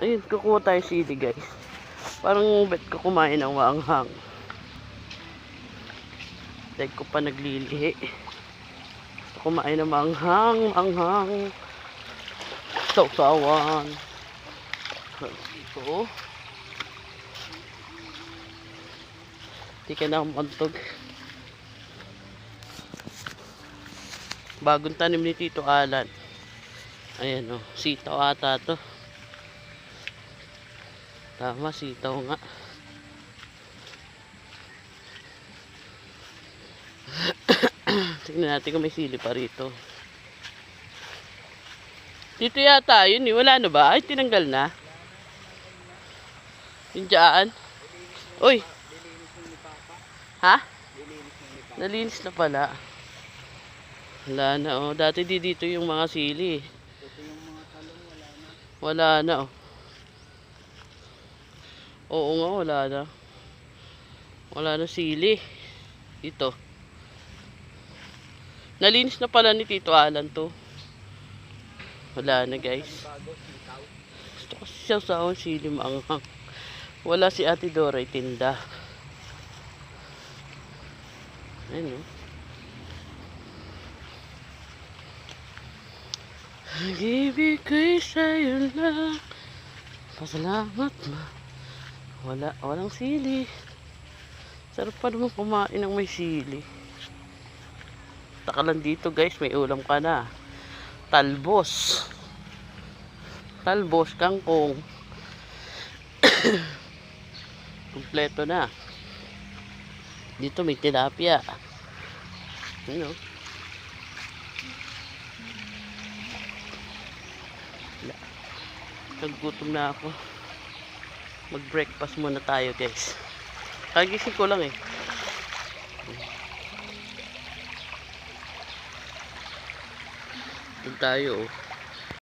Ayun, kukuha tayo sili guys. Parang bet ko kumain ng maanghang. Dahil ko pa naglilihi. Kumain ng maanghang. Sausawan. Ito. Hindi ka na kumantog. Bagong tanim ni Tito Alan. Ayan o, sitaw ata to. Tama, sitaw nga. Tingnan natin kung may sili pa rito. Dito yata, yun eh. Wala na ba? Ay, tinanggal na. Yung dyan. Uy! Ha? Nalinis na pala. Wala na oh. Dati dito yung mga sili. Wala na oh. Oo nga, wala na. Wala na sili. Ito. Nalinis na pala ni Tito Alan to. Wala na guys. Gusto ko siya sa sili maanghang. Wala si Ate Dora tinda. Ayun oh. Ibigay sa'yo lang. Pasalamat ma. Walang sili. Sarap pa naman kumain ng may sili. Taka lang dito guys, may ulam ka na. Talbos, kangkong. Kompleto na. Dito may tilapia. Ano? Naggutom na ako. Mag-breakfast muna tayo guys. Kagising ko lang eh. Doon tayo oh.